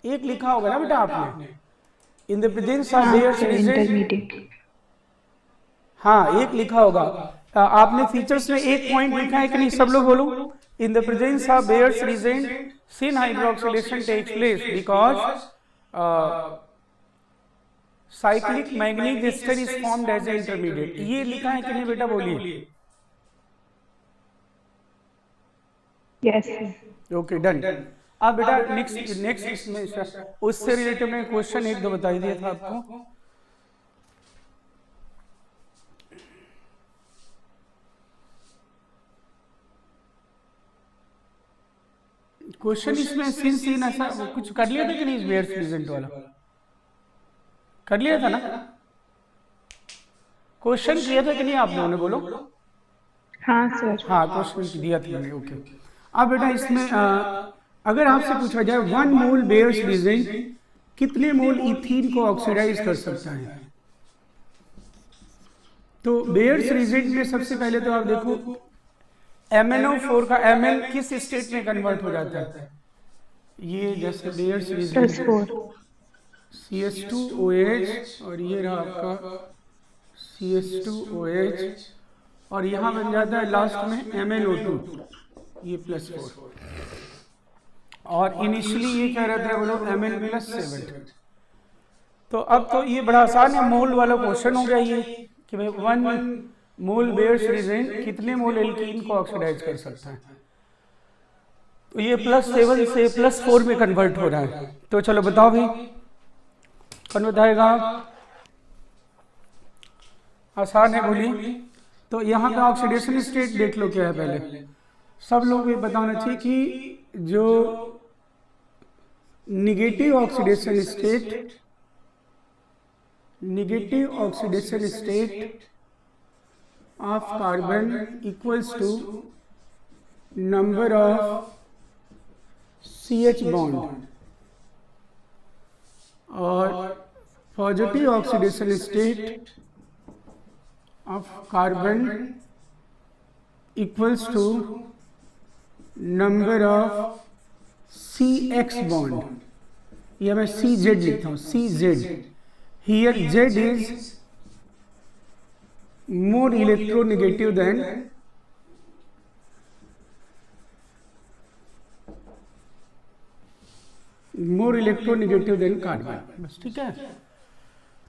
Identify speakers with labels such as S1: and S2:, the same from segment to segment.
S1: एक लिखा होगा ना बेटा आपने, in the presence of Baeyer's
S2: intermediate.
S1: हाँ एक लिखा होगा। आपने फीचर्स में एक पॉइंट लिखा है कि नहीं, सब लोग बोलो। In the presence of Baeyer's reagent syn hydroxylation takes place because cyclic manganese ester is formed as a intermediate. ये लिखा है कि नहीं बेटा, बोलिए।
S2: यस।
S1: Okay done. अब बेटा नेक्स्ट नेक्स्ट इसमें उससे रिलेटेड मैंने क्वेश्चन एक दो बता ही दिया था आपको। क्वेश्चन इसमें सिन सिन ऐसा कुछ कर लिया था कि नहीं, बेयर्स रीजेंट वाला कर लिया था ना? क्वेश्चन किया था कि नहीं आप लोगों ने, बोलो।
S2: हाँ सर।
S1: हाँ क्वेश्चन दिया था मैंने, ओके। अब बेटा इसमें अगर आपसे पूछा जाए 1 मोल बेयर्स रीजेंट कितने मोल इथीन को ऑक्सीडाइज कर सकता है, तो बेयर्स रीजेंट में सबसे पहले तो आप देखो MnO4 का Mn किस स्टेट में कन्वर्ट हो जाता है, ये जैसे बेयर्स रीजेंट CH2OH और ये रहा आपका CH2OH और यहाँ बन जाता है लास्ट में MnO2, ये +4 और इनिशियली ये क्या रहता है बोलो Mn+7। तो अब तो ये बड़ा आसान है, मोल वाला क्वेश्चन हो गया ये कि भाई 1 मोल बेयर्स रीजेंट कितने मोल एल्कीन को ऑक्सीडाइज कर सकता है, तो ये +7 से +4 में कन्वर्ट हो रहा है। तो चलो बताओ भाई कौन बताएगा, आसान है बोलिए। तो यहाँ पे ऑक्सीडेशन स्टेट देख लो क्या है, पहले सब लोग ये बताना चाहिए कि जो negative oxidation state of carbon equals to number of CH bond और positive oxidation state of carbon equals to number of CX bond, या मैं CZ लिखता हूँ, CZ। Here Z is more electronegative than carbon, बस ठीक है।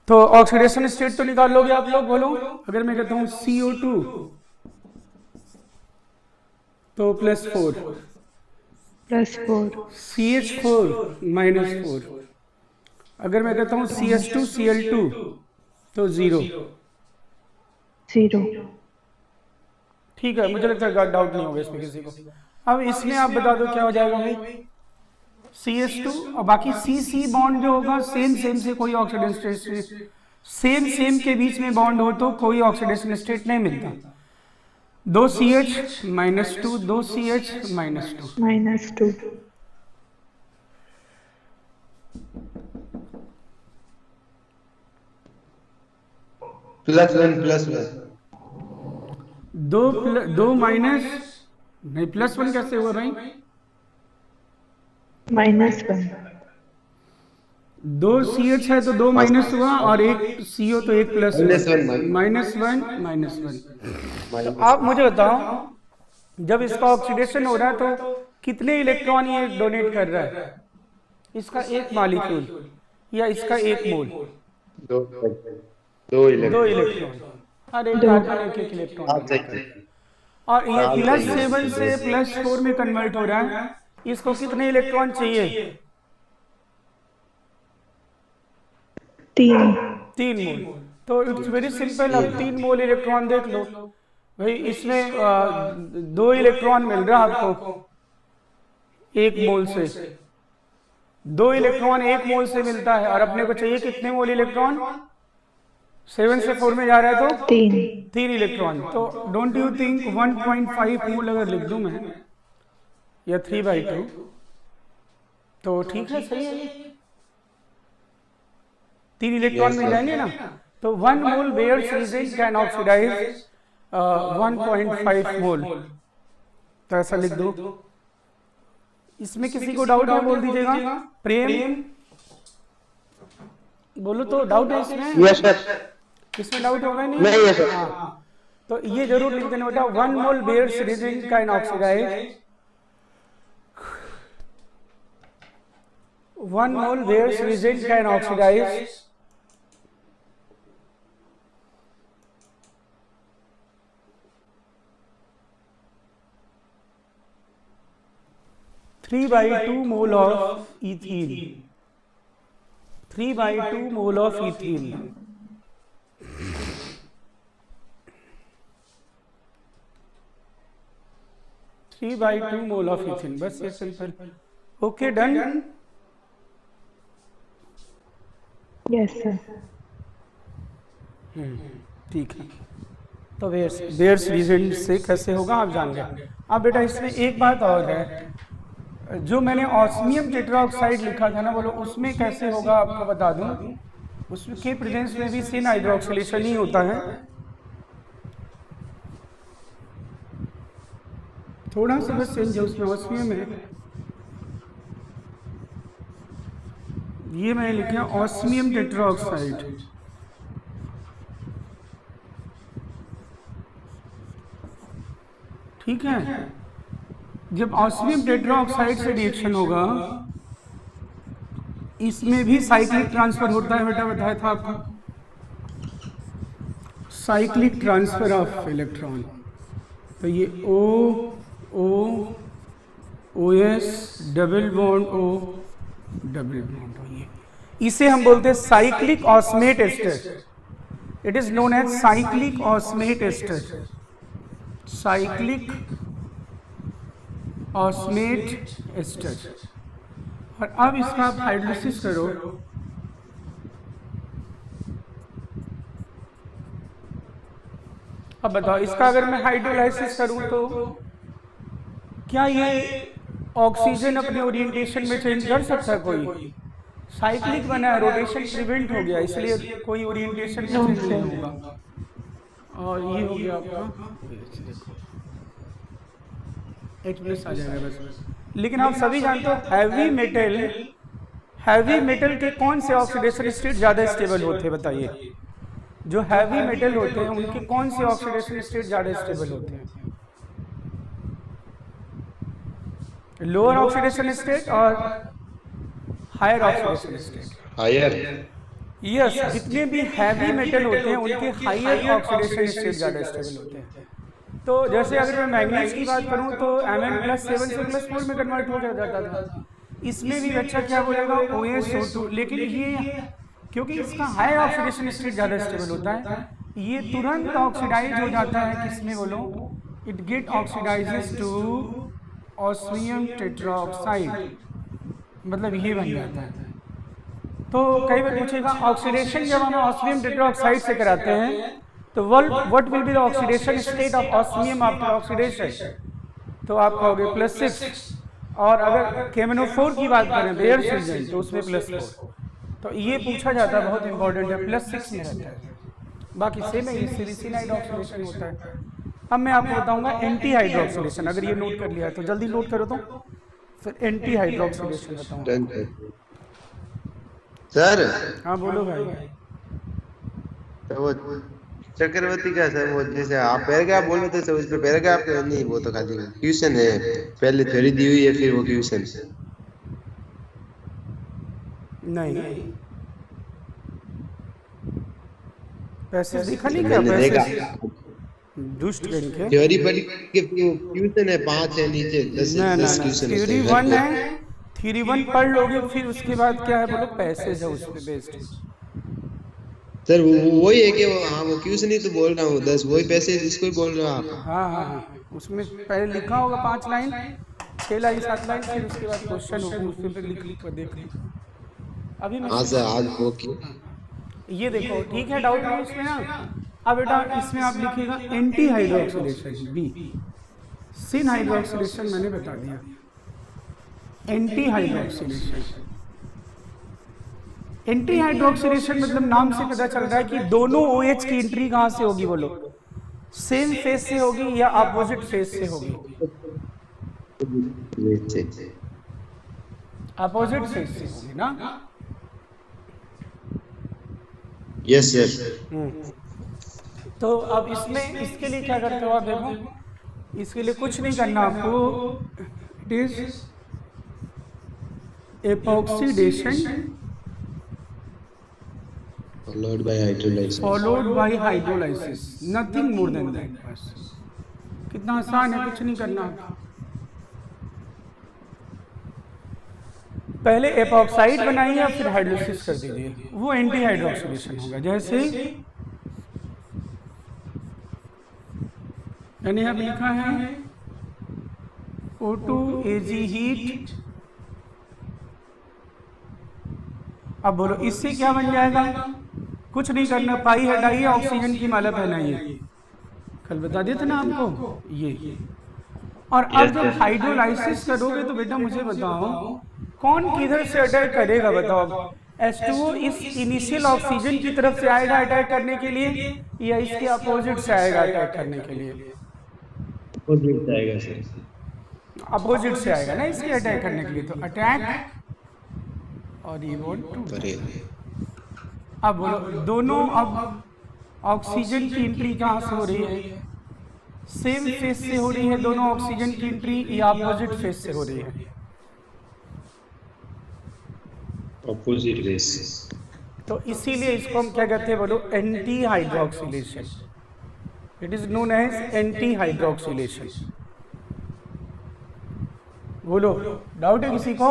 S1: तो oxidation state तो निकाल लोगे आप लोग, बोलो। अगर मैं कहता हूं CO2 तो +4 CH4 -4, अगर मैं कहता हूं CH2Cl2 तो 0। ठीक है, मुझे लगता है डाउट नहीं होगा इसमें किसी को। अब इसमें आप बता दो क्या हो जाएगा भाई, CH2 और बाकी CC बॉन्ड जो होगा सेम से कोई ऑक्सीडेशन स्टेट, सेम के बीच में बॉन्ड हो तो कोई ऑक्सीडेशन स्टेट नहीं मिलता। 2CH -2 2CH -2
S3: +1
S1: दो माइनस नहीं, +1 कैसे हुआ भाई,
S2: -1।
S1: 2 CH है तो 2 माइनस हुआ और 1 CO तो 1 प्लस -1। तो आप मुझे बताओ जब इसका ऑक्सीडेशन हो रहा है तो कितने इलेक्ट्रॉन ये डोनेट कर रहा है, इसका एक मॉलिक्यूल या इसका 1 मोल?
S3: 2
S1: इलेक्ट्रॉन, हर एक कार्बन 1 इलेक्ट्रॉन। और ये +7 से +4 में कन्वर्ट हो रहा है, इसको कितने इलेक्ट्रॉन चाहिए? 3 मोल। तो इट्स वेरी सिंपल, अब 3 मोल इलेक्ट्रॉन देख लो भाई, इसमें 2 इलेक्ट्रॉन मिल रहा है आपको 1 मोल से, 2 इलेक्ट्रॉन 1 मोल से मिलता है और अपने को चाहिए कितने मोल इलेक्ट्रॉन? 7 से 4 में जा रहा है तो 3 इलेक्ट्रॉन। तो डोंट यू थिंक 1.5 मोल अगर लिख दूं मैं या 3/2 तो ठीक है, सही है, 3 इलेक्ट्रॉन मिल जाएंगे ना। तो 1 mole bears reagent can oxidise 1.5 मोल, तो ऐसा लिख दो। इसमें किसी को डाउट है बोल दीजिएगा। प्रेम बोलो तो डाउट है इसमें?
S3: Yes sir.
S1: इसमें डाउट होगा नहीं?
S3: नहीं है सर।
S1: हाँ, तो ये जरूर लिख देना बेटा, 1 mole Baeyer's reagent can oxidise, 1 mole Baeyer's reagent can oxidise 3/2 mole of ethyl, 3/2 mole of ethyl, three by two mole of ethyne, बस ये simple. Okay done.
S2: Yes sir.
S1: ठीक है, तो बेयर्स रीजन से कैसे होगा आप जान गए। अब बेटा इसमें एक बात और है, जो मैंने ऑस्मियम टेट्राऑक्साइड लिखा था ना, बोलो उसमें कैसे होगा आपको बता दूं। उसमें के प्रेजेंस में भी सिन हाइड्रोक्सिलेशन ही होता है। थोड़ा सा बस चेंज है उसमें, ऑस्मियम है, ये मैंने लिखा ऑस्मियम टेट्राऑक्साइड। ठीक है, जब ऑस्मियम टेट्राऑक्साइड से रिएक्शन होगा, इसमें भी साइक्लिक ट्रांसफर होता है बेटा, बताया था आपको, साइक्लिक ट्रांसफर ऑफ इलेक्ट्रॉन। तो ये O O OS double bond O double bond O, ये इसे हम बोलते हैं cyclic osmate ester. It is known as cyclic osmate ester, cyclic osmate ester. और अब इसका आप हाइड्रोलिसिस करो, अब बताओ इसका अगर मैं हाइड्रोलाइसिस करूं तो क्या ये ऑक्सीजन अपने ओरिएंटेशन में चेंज कर सकता है कोई? साइक्लिक बना है, रोटेशन प्रिवेंट हो गया, इसलिए कोई ओरिएंटेशन में चेंज नहीं होगा। और ये हो गया आपका H+ आ जाएगा बस। लेकिन आप सभी जानते हो हैवी मेटल के कौन से ऑक्सीडेशन स्टेट ज़्यादा स्टेबल होते हैं बताइए? जो हैवी मेटल होते हैं उनके कौन से ऑक्सीडेशन स्टेट ज़्यादा स्टेबल होते हैं? लोअर ऑक्सीडेशन स्टेट और higher oxidation state?
S3: Higher.
S1: Yes, जितने भी हैवी मेटल होते हैं उनके हायर ऑक्सीडेशन स्टेट ज़्यादा स्टेबल होते हैं। तो जैसे अगर मैं मैंगनीज की बात करूं तो Mn+7 से +4 में कन्वर्ट हो जाता था। इसमें भी अच्छा क्या बोलेगा OSO2, लेकिन ये क्योंकि इसका हाई ऑक्सीडेशन स्टेट ज़्यादा स्टेबल होता है, ये तुरंत ऑक्सीडाइज हो जाता है किसमें बोलो? It get oxidises to osmium tetraoxide, मतलब ये बन जाता है। तो कई बार पूछेगा ऑक्सीडेशन जब हम ऑस्मियम टेट्राऑक्साइड से कराते हैं तो what will be the oxidation state of osmium after oxidation? तो आप कहोगे +6। और अगर KMnO4 की बात करें बेयर्स रीजन तो उसमें +4। तो ये पूछा जाता है, बहुत इंपॉर्टेंट है, +6 में रहता है। बाकी सेम है, ये सिलिसिन हाइड्रोक्सिलेशन होता है। अब मैं आपको बताऊंगा एंटी हाइड्रोक्सिलेशन, अगर ये नोट कर लिया है तो जल्दी नोट करो। तो फिर एंटी हाइड्रोक्सिलेशन बताऊंगा।
S3: सर
S1: हाँ बोलो भाई।
S3: तो वो चक्रवर्ती का सर, वो जैसे आप पैराग्राफ बोल रहे थे सर, उस पे पैराग्राफ नहीं, वो तो खाली क्वेश्चन है, पहले थ्योरी दी हुई है फिर वो क्वेश्चन।
S1: नहीं पैसेज दिखा नहीं क्या? पैसेज दुष्ट गण के
S3: थ्योरी पढ़ी के क्वेश्चन है 5 है नीचे, 10 क्वेश्चन है।
S1: थ्योरी 1 है, थ्योरी 1 पढ़ लोगे, फिर उसके बाद क्या है बोलो पैसेज है उस पे बेस्ड।
S3: सर वही है कि वो, हाँ वो क्वेश्चन ही तो बोल रहा हूँ, 10 वही पैसेज इसको ही बोल रहे हो आप।
S1: हाँ, उसमें पहले लिखा होगा 5 लाइन, 6 लाइन 7 लाइन, फिर उसके बाद क्वेश्चन होगा, उसमें फिर लिख कर देख लो। अभी मैं
S3: सर आज ओके,
S1: ये देखो ठीक है, डाउट नहीं इसमें ना। अब बेटा इसमें आप लिखिएगा एंटी हाइड्रोक्सिलेशन बी, सिन हाइड्रोक्सिलेशन मैंने बता दिया, एंटी हाइड्रोक्सिलेशन। एंटी हाइड्रोक्सिलेशन मतलब नाम से पता चल रहा है कि दोनों OH की एंट्री कहाँ से होगी बोलो? सेम फेज से होगी या अपोजिट फेज से होगी? अपोजिट फेस से होगी ना।
S3: Yes sir.
S1: तो अब इसमें इसके लिए क्या करते हो आप, देखो इसके लिए कुछ नहीं करना आपको, it is एपॉक्सीडेशन
S3: followed bye hydrolysis.
S1: Followed by hydrolysis, nothing more than that. बस कितना आसान है, कुछ नहीं करना। पहले एपॉक्साइड बनाइए और फिर हाइड्रोलिसिस कर दीजिए, वो एंटी हाइड्रोक्सिलेशन होगा। जैसे यानी अब लिखा है O2 Ag हीट। अब बोलो इससे क्या बन जाएगा, कुछ नहीं करना, पाई हटाइए, ऑक्सीजन की माला पहनाइए, कल बता दिया था ना आपको ये। और अब जब हाइड्रोलाइसिस करोगे तो बेटा मुझे बताओ कौन किधर से अटैक करेगा, बताओ। H2O इस इनिशियल ऑक्सीजन की तरफ से आएगा अटैक करने के लिए, या इसके अपोजिट से आएगा अटैक करने के लिए?
S3: अपोजिट आएगा सर।
S1: अपोजिट से आएगा ना इसके अटैक करने के लिए, तो अटैक और ये वांट टू। अब बोलो दोनों, अब ऑक्सीजन की एंट्री कहाँ से हो रही है, सेम फेस से हो रही है दोनों ऑक्सीजन की एंट्री, या अपोजिट फेस से हो रही है?
S3: Opposite face.
S1: तो इसीलिए इसको हम क्या कहते हैं, बोलो anti hydroxylation. It is known as anti hydroxylation. बोलो डाउट है किसी को?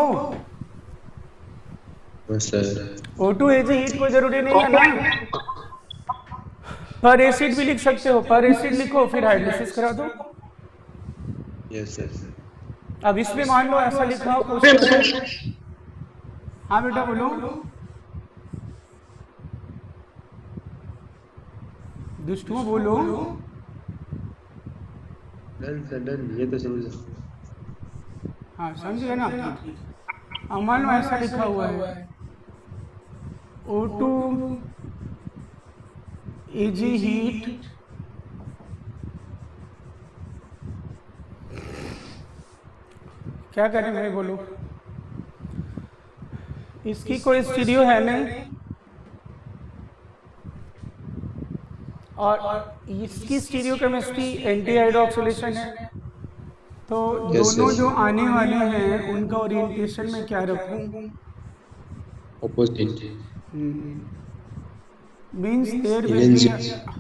S3: सर
S1: O2 Ag हीट को जरूरी नहीं है ना, पर एसिड भी लिख सकते हो, पर एसिड लिखो फिर हाइड्रोलिसिस करा दो।
S3: Yes sir.
S1: अब इसमें मान लो ऐसा लिखा हो क्वेश्चन। हाँ बेटा बोलो, दुष्टुओं बोलो।
S3: डन सर डन, ये तो समझ।
S1: हाँ समझ गए ना। अब मान लो ऐसा लिखा हुआ है O2 Ag हीट क्या करें भाई बोलो, इसकी कोई स्टीरियो है नहीं, और इसकी स्टीरियो केमिस्ट्री एंटी हाइड्रोक्सिलेशन है, तो दोनों जो आने वाले हैं उनका ओरिएंटेशन में क्या रखूं?
S3: Opposite.
S1: Means there will be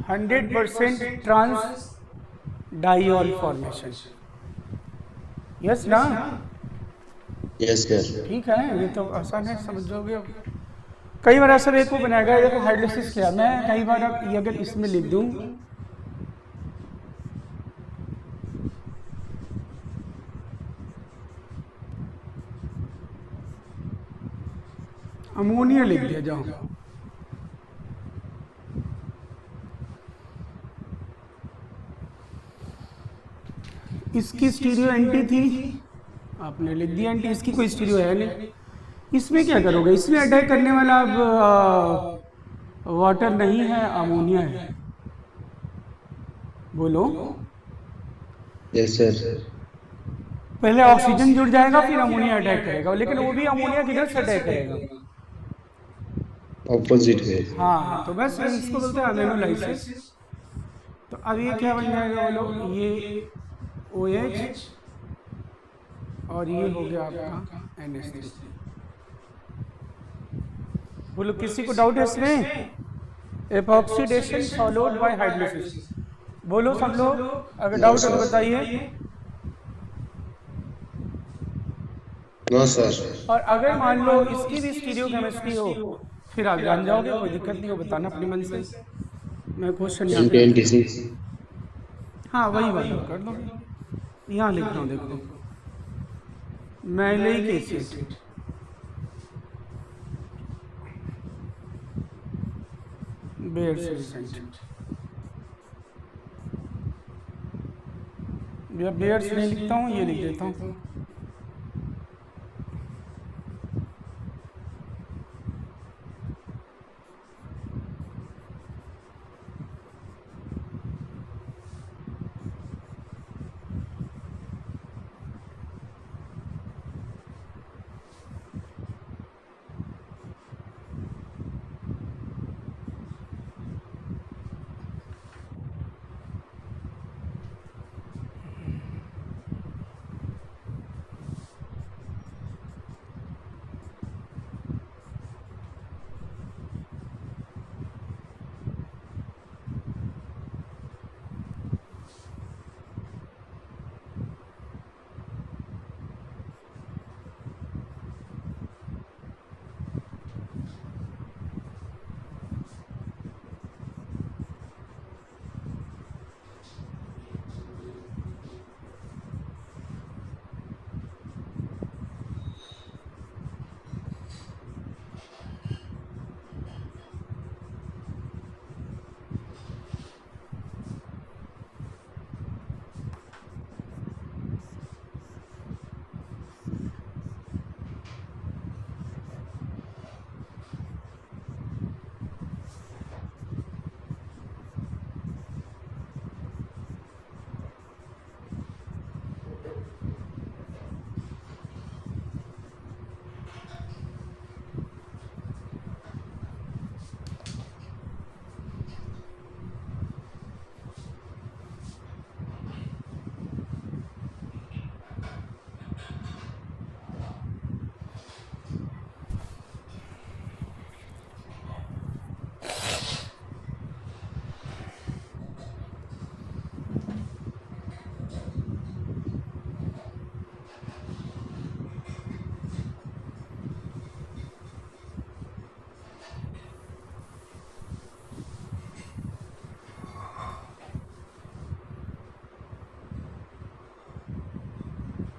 S1: 100% trans diol formation. Yes ना?
S3: Yes sir.
S1: ठीक है, ये तो आसान है, समझोगे। अब कई बार ऐसा एक को बनाएगा, देखो हाइड्रोलिसिस किया मैं, कई बार अब ये अगर इसमें लिख दूं अमोनिया लिख दिया, जाओ इसकी स्टीरियो एंटी थी, आपने लिख दिया एंटी, इसकी कोई स्टीरियो है नहीं। इसमें क्या करोगे, इसमें अटैक करने वाला अब वाटर नहीं है, अमोनिया है। बोलो।
S3: Yes sir.
S1: पहले ऑक्सीजन जुड़ जाएगा फिर अमोनिया अटैक करेगा, लेकिन वो भी अमोनिया किधर से अटैक करेगा?
S3: अपोजिट है।
S1: हाँ, तो बस इसको बोलते हैं अमेनोलाइसिस। तो अब ये क्या बन जाएगा बोलो, ये OH और ये हो गया आपका NH3। बोलो किसी को डाउट है इसमें? Epoxidation followed by hydrolysis. बोलो सब लोग, अगर डाउट है तो बताइए।
S3: No sir.
S1: और अगर मान लो इसकी भी स्टीरियो केमिस्ट्री हो, फिर आप जान जाओगे, कोई दिक्कत नहीं हो, बताना अपने मन से। मैं क्वेश्चन यहाँ पे, हाँ वही वाला कर दो, यहाँ लिख रहा हूँ देखो, मैलिक एसिड बेयर्स रिजेंट, या बेयर्स नहीं लिखता हूँ, ये लिख देता हूँ।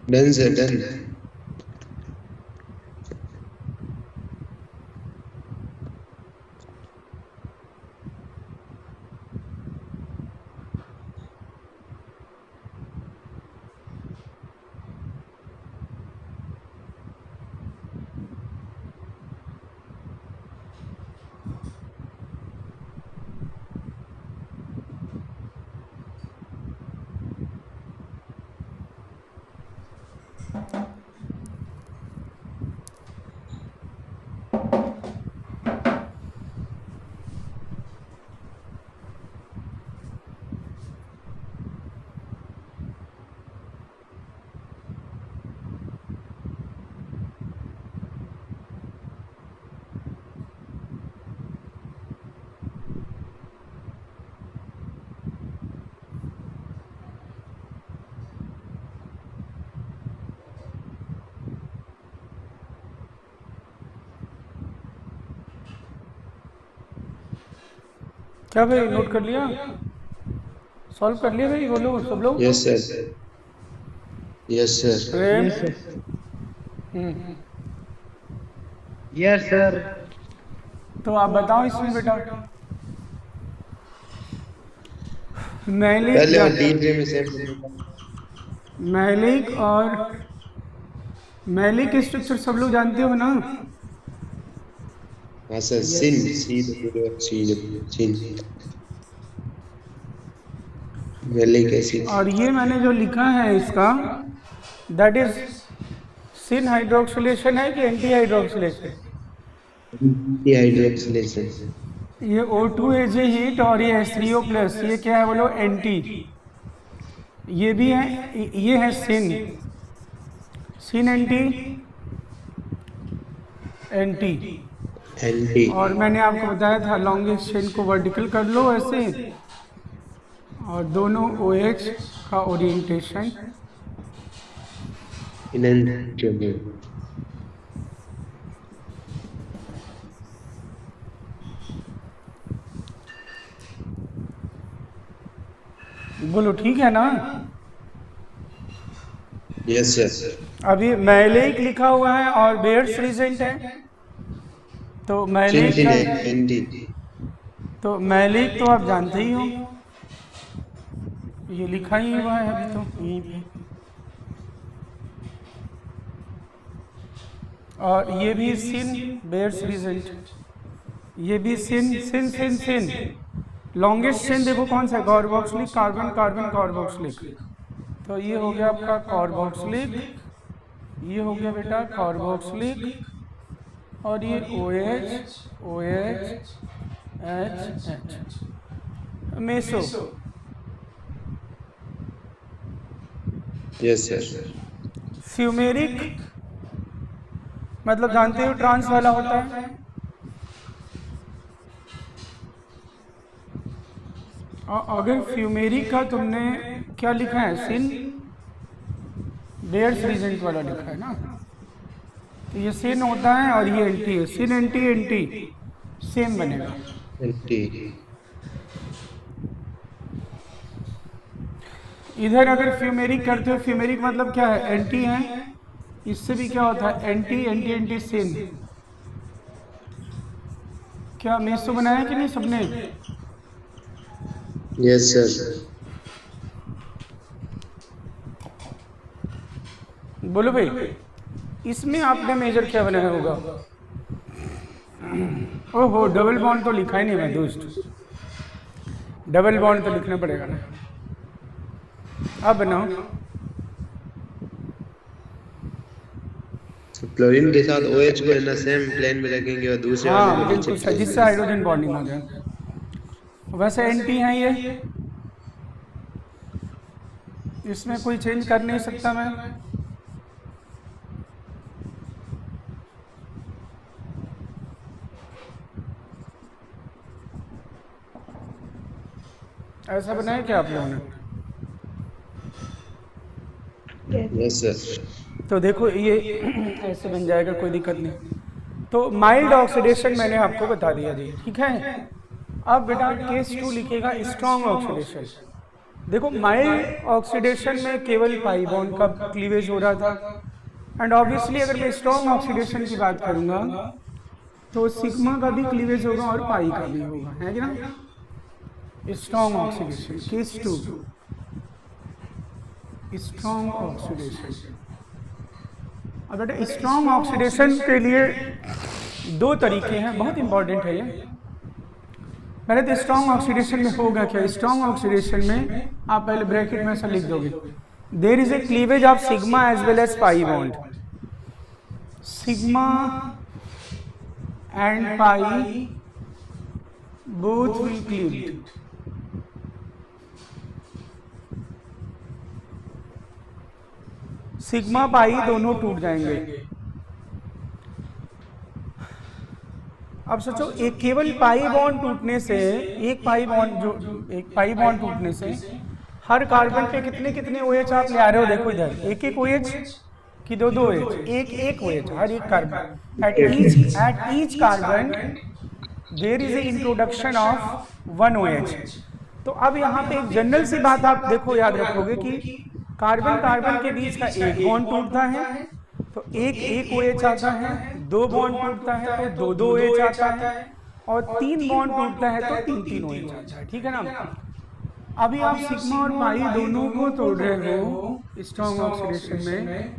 S3: Done sir done.
S1: क्या भाई, नोट कर लिया? सॉल्व कर लिया भाई, बोलो सब लोग।
S3: Yes sir yes sir.
S1: Prem.
S2: Yes, sir. Yes, sir.
S1: तो आप बताओ इसमें बेटा, मैलिक
S3: पहले
S1: या
S3: और तीसरे में सेम।
S1: मैलिक और मैलिक स्ट्रक्चर सब लोग जानते हो ना?
S3: हाँ सर सिन सिन मैलिक एसिड।
S1: और ये मैंने जो लिखा है इसका, दैट इज सिन हाइड्रोक्सिलेशन है कि एंटी हाइड्रोक्सिलेशन?
S3: डिहाइड्रोक्सिलेशन।
S1: ये O2 हीट और ये H3O+, ये क्या है बोलो? एंटी। ये भी है, ये है सिन, सिन एंटी, एंटी।
S3: एंटी।
S1: और मैंने आपको बताया था लॉन्गेस्ट चेन को वर्टिकल कर लो ऐसे, और दोनों OH का ओरिएंटेशन
S3: इनएंट्रेबल।
S1: बोलो ठीक है ना?
S3: Yes sir.
S1: अभी मैलिक लिखा हुआ है और बेयर्स रीजेंट है, तो मैलिक
S3: सिन
S1: है,
S3: एंटी।
S1: तो मैलिक तो आप जानते ही हो, ये लिखा ही हुआ है अभी तो यहीं पे। और ये भी सिन, बेयर्स रीजेंट, ये भी सिन सिन सिन सिन। लॉन्गेस्ट चेन देखो कौन सा है? कार्बोक्सिलिक कार्बन कार्बन कार्बोक्सिलिक, तो ये हो गया आपका कार्बोक्सिलिक, ये हो गया बेटा कार्बोक्सिलिक, और ये OH OH H meso.
S3: Yes sir.
S1: Fumaric मतलब जानते हो ट्रांस वाला होता है। अगर फ्यूमेरिक का तुमने क्या लिखा है? सिन बेयर्स रीजेंट वाला लिखा है ना, तो ये सिन होता है और ये एंटी है। सिन एंटी एंटी सेम बनेगा।
S3: एंटी।
S1: इधर अगर फ्यूमेरिक करते हो, फ्यूमेरिक मतलब क्या है? एंटी है, इससे भी क्या होता है? एंटी एंटी एंटी सिन। क्या मेसो बनाया कि नहीं सबने?
S3: Yes sir.
S1: बोलो भाई, इसमें आपने मेजर क्या बनाया होगा? ओहो, डबल बॉन्ड तो लिखा ही नहीं मैं दोस्त, डबल बॉन्ड तो लिखना पड़ेगा ना। अब बनाओ।
S3: क्लोरीन के साथ OH को ना सेम प्लेन में रखेंगे और दूसरे वाले
S1: हाँ
S3: में नीचे
S1: बिल्कुल सही, जिससे हाइड्रोजन बॉन्डिंग हो जाए। वैसे एंटी है ये, इसमें कोई चेंज कर नहीं सकता मैं। ऐसा बनाया क्या आप लोगों ने?
S3: Yes sir.
S1: तो देखो ये ऐसे बन जाएगा, कोई दिक्कत नहीं। तो माइल्ड ऑक्सीडेशन मैंने आपको बता दिया जी, ठीक है। अब बेटा केस 2 लिखेगा स्ट्रॉन्ग ऑक्सीडेशन। देखो माइल्ड ऑक्सीडेशन में केवल पाई बॉन्ड का क्लीवेज हो रहा था, एंड ऑब्वियसली अगर मैं स्ट्रॉन्ग ऑक्सीडेशन की बात करूंगा तो सिग्मा का भी क्लीवेज होगा और पाई का भी होगा, है कि ना। Strong oxidation, case 2 strong oxidation. अब बेटा स्ट्रॉन्ग ऑक्सीडेशन के लिए दो तरीके हैं, बहुत इंपॉर्टेंट है ये। पहले तो स्ट्रॉन्ग ऑक्सीडेशन में होगा क्या। स्ट्रॉन्ग ऑक्सीडेशन में आप पहले ब्रैकेट में ऐसा लिख दोगे, there is a cleavage of sigma as well as pi bond, sigma and pi both will cleave. Sigma pi दोनों टूट जाएंगे। अब सोचो एक केवल पाई बॉन्ड टूटने से, एक पाई बॉन्ड टूटने से हर कार्बन पे कितने कितने OH आप ले आ रहे हो। देखो इधर एक एक OH कि दो OH, एक एक OH हर एक carbon. At each carbon there is a introduction of 1 OH। तो अब यहाँ पे एक जनरल सी बात आप देखो याद रखोगे कि कार्बन कार्बन के बीच का एक बॉन्ड टूटता है तो एक एक OH आता है, 2 बॉन्ड टूटता है तो 2 2 OH आता है, और 3 बॉन्ड टूटता है तो 3 3 OH आता है, ठीक है ना। अभी आप सिग्मा और पाई दोनों को तोड़ रहे हो स्ट्रॉन्ग ऑक्सीडेशन में,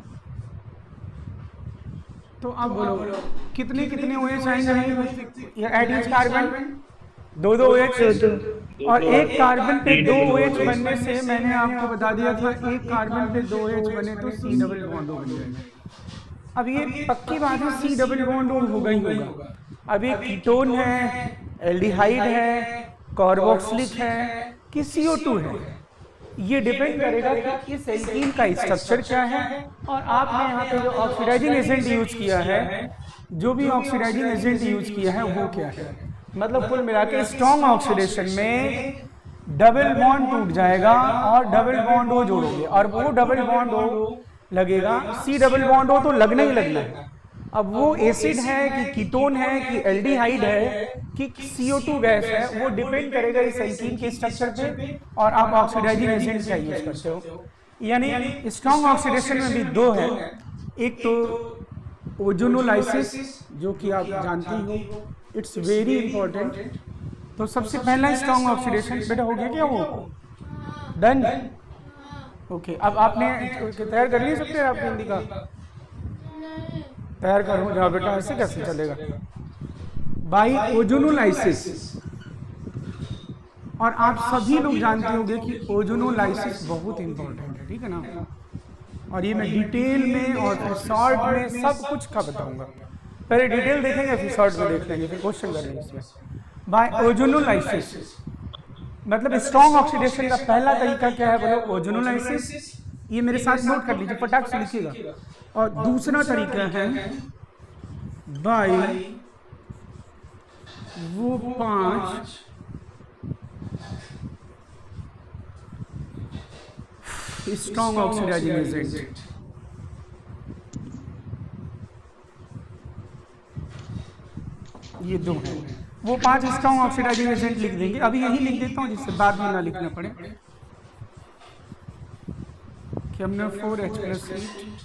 S1: तो अब बोलो कितने कितने OH आएंगे। एट ईच कार्बन 2 2 OH, और एक कार्बन पे 2 OH बनने से मैंने आपको बता दिया था एक कार्बन पे 2 OH बने तो C डबल बॉन्ड बन जाएगा। अब ये पक्की बात है C डबल बॉन्ड होगा ही होगा। अब ये कीटोन है, एल्डिहाइड है, कार्बोक्सिलिक है कि CO2 है, ये डिपेंड करेगा कि इस एल्कीन का स्ट्रक्चर क्या है और आपने यहाँ पे जो ऑक्सीडाइजिंग एजेंट यूज किया है, जो भी ऑक्सीडाइजिंग एजेंट यूज किया है वो क्या है। मतलब कुल मिला के स्ट्रॉन्ग ऑक्सीडेशन में डबल बॉन्ड टूट जाएगा और डबल बॉन्ड O जोड़ोगे, और वो डबल बॉन्ड O लगेगा, C डबल बॉन्ड O तो लगना ही लगना है। अब वो एसिड है कि कीटोन है कि एल्डिहाइड है कि CO2 गैस है, वो डिपेंड करेगा इस एल्कीन के स्ट्रक्चर पे और आप ऑक्सीडाइजिंग एजेंट क्या यूज करते हो। यानी स्ट्रॉन्ग ऑक्सीडेशन में भी दो है, एक तो ओजोनोलाइसिस जो कि आप जानती हो, इट्स वेरी इंपॉर्टेंट। तो सबसे पहला स्ट्रॉन्ग ऑक्सीडेशन बेटा हो गया क्या, वो डन ओके। अब आपने तैयार कर लिया सकते हैं आप हिंदी का, तैयार करो जाओ बेटा, ऐसे कैसे चलेगा। बाई ओजोनोलाइसिस, और आप सभी लोग जानते होंगे कि ओजोनोलाइसिस बहुत इंपॉर्टेंट है, ठीक है ना। और ये मैं डिटेल में और फिर शॉर्ट में सब कुछ का बताऊंगा। पहले डिटेल देखेंगे फिर शॉर्ट में देख लेंगे, फिर क्वेश्चन करेंगे इसमें। बाय ओजोनोलाइसिस मतलब स्ट्रॉन्ग ऑक्सीडेशन का पहला तरीका क्या है बोलो, ओजोनोलाइसिस। ये मेरे साथ नोट कर लीजिए, फटाक से लिखिएगा। और दूसरा तरीका है बाय वो 5 स्ट्रॉन्ग ऑक्सीडाइजिंग एजेंट। ये दो हैं, वो 5 स्ट्रॉन्ग ऑक्सीडाइजिंग एजेंट लिख देंगे। अभी यही लिख देता हूँ जिससे बाद में ना लिखना पड़े कि हमने 4H+8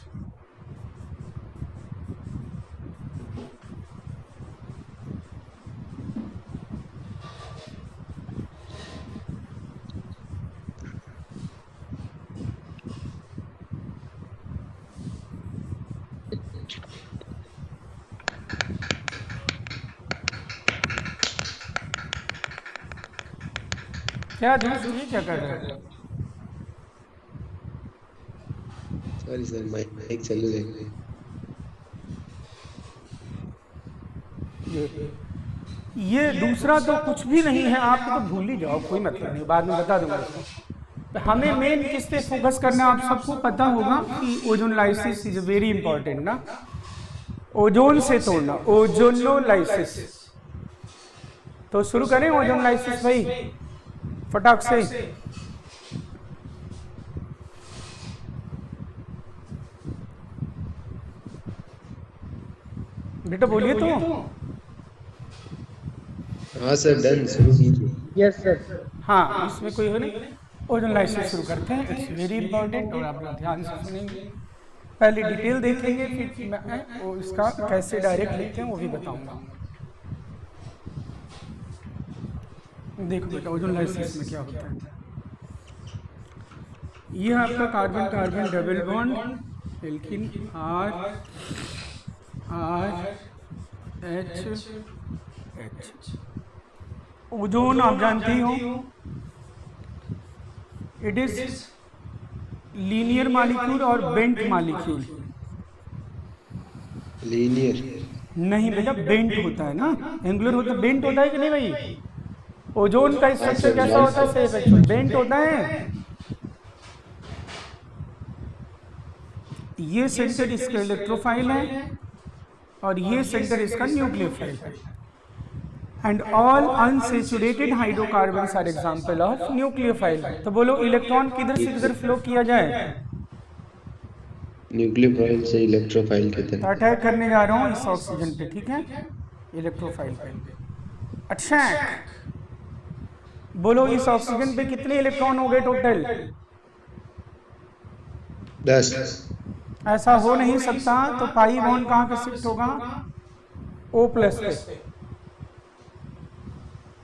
S1: क्या दोस्त ये क्या कर रहे हैं।
S3: सॉरी सर, माइक चालू है।
S1: ये दूसरा तो कुछ भी नहीं है, आप तो भूल ही जाओ, कोई मतलब नहीं, बाद में बता दूंगा इसको। हमें मेन किस पे फोकस करना है, आप सबको पता होगा कि ओजोनोलाइसिस इज वेरी इंपॉर्टेंट ना। ओजोन से तोड़ना, ओजोनोलाइसिस। तो शुरू करें ओजोनोलाइसिस भाई फटाक से। बेटा बोलिए तो।
S3: हाँ सर, डन, शुरू कीजिए।
S2: Yes sir.
S1: हाँ इसमें कोई हो नहीं। ओजोन लाइफ से शुरू करते हैं। इट्स वेरी इंपॉर्टेंट और आप लोग ध्यान से सुनेंगे। पहले डिटेल देखेंगे, फिर मैं वो इसका कैसे डायरेक्ट लिखते हैं वो भी बताऊंगा। देखो बेटा ओजोन लाइसिस में क्या होता है। ये आपका carbon carbon double bond alkene R H H। Ozone आप जानती हो इट इज लीनियर मॉलिक्यूल और बेंट मॉलिक्यूल।
S3: लीनियर
S1: नहीं बेटा, बेंट होता है ना, एंगुलर होता है, बेंट होता है कि नहीं भाई? ओजोन का स्ट्रक्चर कैसा होता है? सेफ एक्चुअल बेंट होता है। ये सेंटर इसका इलेक्ट्रोफाइल है और ये सेंटर इसका न्यूक्लियोफाइल है। And all unsaturated hydrocarbons are example of nucleophile. तो बोलो इलेक्ट्रॉन किधर से किधर फ्लो किया जाए?
S3: न्यूक्लियोफाइल से इलेक्ट्रोफाइल की तरफ।
S1: अटैक करने जा रहा हूँ इस ऑक्सीजन पे, ठीक है, इलेक्ट्रोफाइल पे अटैक। बोलो इस ऑक्सीजन पे कितने इलेक्ट्रॉन हो गए टोटल?
S3: 10।
S1: ऐसा हो नहीं सकता, तो पाई बॉन्ड कहाँ पे शिफ्ट होगा? O प्लस पे।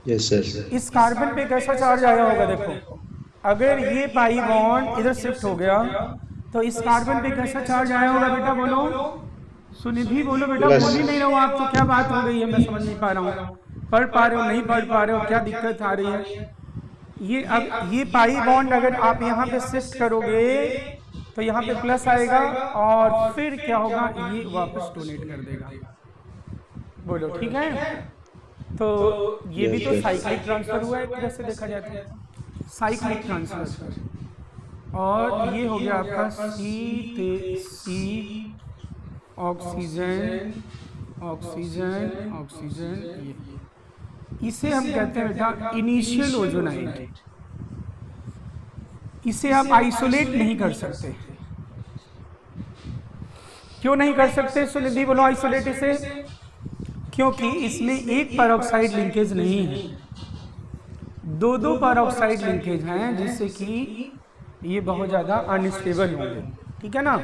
S3: Yes sir.
S1: इस कार्बन पे कैसा चार्ज आया होगा? देखो अगर ये पाई बॉन्ड इधर शिफ्ट हो गया तो इस कार्बन पे कैसा चार्ज आया होगा बेटा? बोलो सुनिधि, बोलो बेटा, बोल ही नहीं रहा हूँ आप तो। क्या बात हो गई है, मैं समझ नहीं पा रहा हूँ। पढ़ पा रहे हो नहीं पढ़ पा रहे हो, क्या दिक्कत आ रही है? ये अब ये पाई बॉन्ड अगर आप यहाँ पे शिफ्ट करोगे तो यहाँ पे प्लस आएगा और फिर क्या होगा? ये वापस डोनेट कर देगा। बोलो ठीक है। तो ये भी तो साइक्लिक ट्रांसफर हुआ है एक तरह से देखा जाता है, साइक्लिक ट्रांसफर। और ये हो गया आपका C ऑक्सीजन ऑक्सीजन ऑक्सीजन। ये इसे हम कहते हैं बेटा इनिशियल ओजोनाइड। इसे आप आइसोलेट नहीं कर सकते। क्यों नहीं कर सकते सुनिधि? बोलो आइसोलेट इसे। क्योंकि इसमें एक पेरोक्साइड लिंकेज नहीं है, दो पेरोक्साइड लिंकेज हैं, जिससे कि ये बहुत ज़्यादा अनस्टेबल होंगे, ठीक है ना।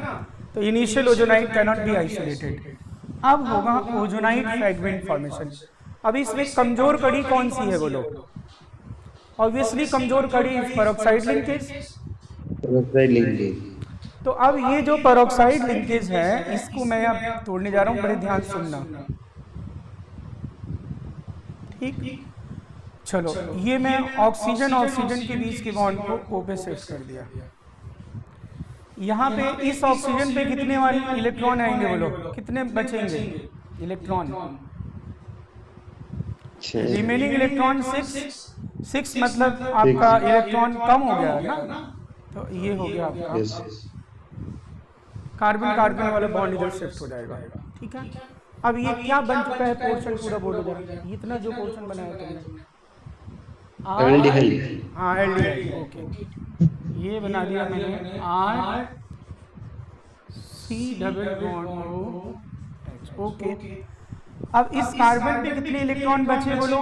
S1: तो initial ozonide can not be isolated. अब होगा ओजोनाइड फ्रैगमेंट फॉर्मेशन। अब इसमें कमजोर कड़ी कौन सी है? बोलो ऑब्वियसली कमजोर कड़ी पेरोक्साइड लिंकेज।
S3: Peroxide linkage.
S1: तो अब ये जो पेरोक्साइड लिंकेज है इसको मैं अब तोड़ने जा रहा हूँ, बड़े ध्यान सुनना, ठीक। चलो ये मैं ऑक्सीजन ऑक्सीजन के बीच के बॉन्ड को O पे शिफ्ट कर दिया। यहाँ पे इस ऑक्सीजन पे कितने वाले इलेक्ट्रॉन आएंगे? बोलो कितने बचेंगे इलेक्ट्रॉन? रिमेनिंग इलेक्ट्रॉन 6 मतलब आपका इलेक्ट्रॉन कम हो गया है ना। तो ये हो गया आपका कार्बन कार्बन वाला बॉन्ड इधर शिफ्ट हो जाएगा, ठीक है। अब ये क्या बन चुका है पोर्शन पूरा? बोलो जरा, इतना जो पोर्शन बनाया तुमने।
S3: एल्डिहाइड।
S1: हाँ एल्डिहाइड, ओके। ये बना दिया मैंने RC double bond OH, okay. अब इस कार्बन पे कितने इलेक्ट्रॉन बचे? बोलो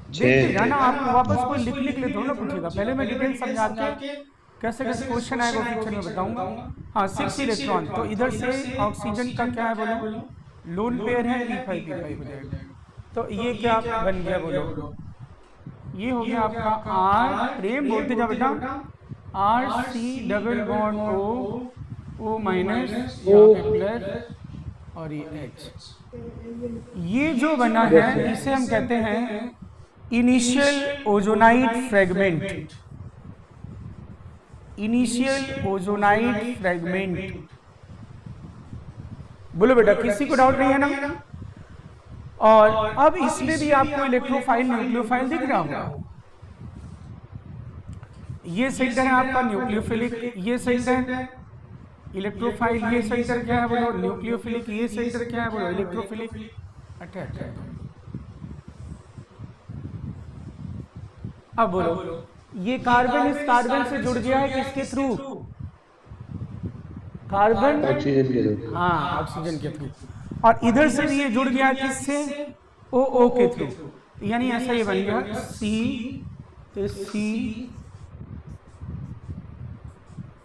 S1: देखते जाना, आपको वापस कोई लिख ले थोड़ा ना पूछेगा। पहले मैं डिटेल समझा के कैसे कैसे क्वेश्चन आएगा फ्यूचर में बताऊंगा। हाँ 6 इलेक्ट्रॉन, तो इधर से ऑक्सीजन का क्या है? बोलो लोन पेयर है, P5 हो जाएगा। तो ये क्या बन गया? बोलो ये हो गया आपका R, प्रेम बोलते जा बेटा, RC double bond O minus plus और ये H। ये जो बना है इसे हम कहते हैं initial ozonide fragment. Initial ozonide fragment. बोलो बेटा किसी को डाउट नहीं है ना? और अब इसमें भी आपको इलेक्ट्रोफाइल न्यूक्लियोफाइल दिख रहा होगा। ये सेंटर है आपका न्यूक्लियोफिलिक, ये सेंटर इलेक्ट्रोफाइल, ये सेंटर क्या है? बोलो न्यूक्लियोफिलिक। ये सेंटर क्या है? बोलो इलेक्ट्रोफिलिक। अटैक। अब बोलो ये कार्बन इस कार्बन से जुड़ गया है किसके थ्रू? कार्बन
S3: ऑक्सीजन के थ्रू।
S1: हाँ ऑक्सीजन के थ्रू। और इधर से भी ये जुड़ गया किससे? OO के थ्रू। यानी ऐसा ये बन गया सी, तो सी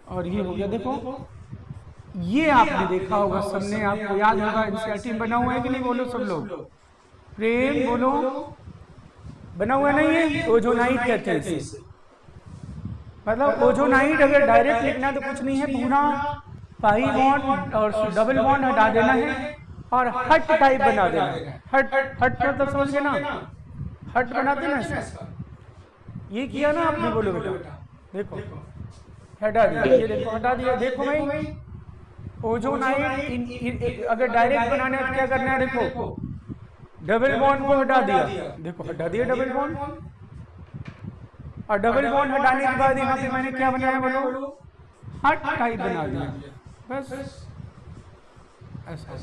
S1: और ये हो गया। देखो ये आपने देखा होगा, सबने, आपको याद होगा, एनसीईआरटी में बना हुआ है कि नहीं? बोलो सब लोग, प्रेम बोलो, बना हुआ नहीं है? ओजोनाइट कहते हैं इसे। मतलब ओजोनाइट अगर डायरेक्ट लिखना तो कुछ नहीं है, पूरा पाई बॉन्ड और डबल बॉन्ड हटा देना है और हट टाइप बना देना है। हट, हट मतलब समझ गए ना, हट बनाते ना ऐसा। ये किया ना आपने, बोलो बेटा, देखो हटा दिया, ये देखो हटा दिया। देखो भाई ओजोनाइट अगर डायरेक्ट बनाना है तो क्या करना है? देखो डबल बॉन्ड को हटा दिया, देखो हटा दिया डबल बॉन्ड, और डबल बॉन्ड हटाने के बाद यहाँ पे मैंने क्या बनाया? बोलो हट टाइप बना दिया, बस ऐसा।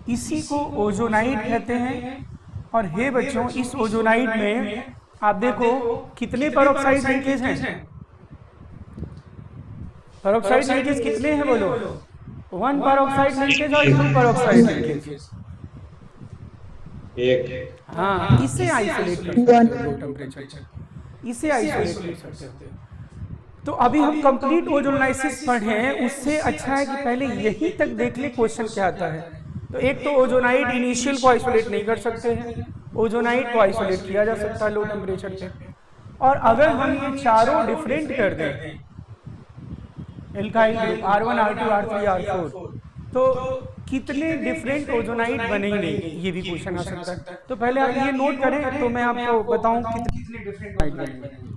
S1: इसी को ओजोनाइट कहते हैं। और हे बच्चों, इस ओजोनाइट में आप देखो कितने पेरोक्साइड लिंकेज हैं? पेरोक्साइड लिंकेज कितने हैं? बोलो 1 पेरोक्साइड लिंकेज और 2 पेरोक्साइड लिंकेज।
S3: एक।
S1: हाँ, इसे आइसोलेट कर सकते हो लो टेम्परेचर, इसे आइसोलेट कर सकते हो। तो अभी हम कंप्लीट ओजोनाइसिस पढ़े हैं, उससे अच्छा है कि पहले यही तक देख ले क्वेश्चन क्या आता है। तो एक तो ओजोनाइट इनिशियल को आइसोलेट नहीं कर सकते हैं, ओजोनाइट को आइसोलेट किया जा सकता है लो टेम्परेचर पे। और अगर हम ये चारों डिफरेंट कर दें, alkyl group R1 R2 R3 R4, तो कितने डिफरेंट ओजोनाइट बनेंगे, ये भी क्वेश्चन आ सकता है। तो पहले आप ये नोट करें, तो मैं आपको बताऊं कितने डिफरेंट ओजोनाइट बनेंगे।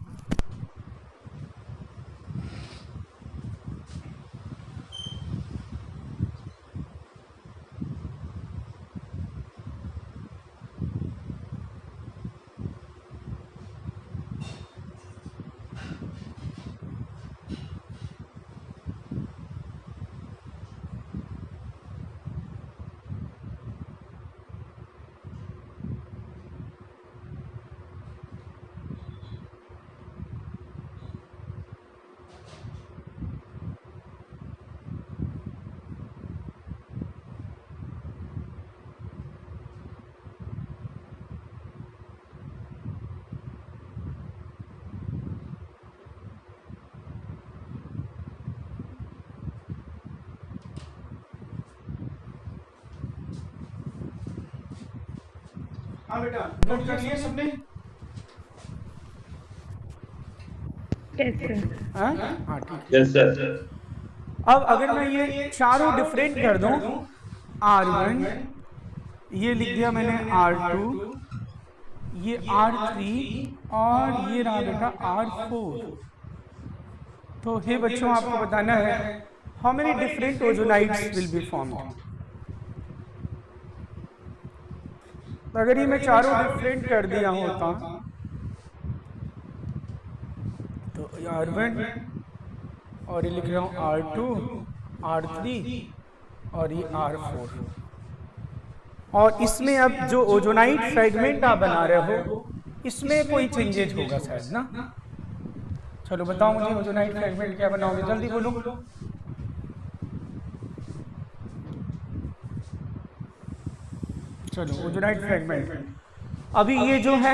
S1: हाँ बेटा, नोट कर लिया सबने? हाँ ठीक है।
S3: Yes sir.
S1: अब अगर मैं ये चारों डिफरेंट कर दूं, R1, ये लिख दिया मैंने R2, ये R3 और ये रहा बेटा R4। तो हे बच्चों, आपको बताना है how many different ozonides will be formed. अगर ये मैं चारों डिफरेंट कर दिया होता तो R1 और ये लिख रहा हूँ R2 R3 और ये R4। और इसमें अब जो ओजोनाइट फ्रेगमेंट आप बना रहे हो, इसमें कोई चेंजेस होगा शायद ना? चलो बताओ मुझे, ओजोनाइट फ्रेगमेंट क्या बनाओगे? जल्दी बोलो। चलो ओजोनाइट फ्रेगमेंट, अभी ये जो है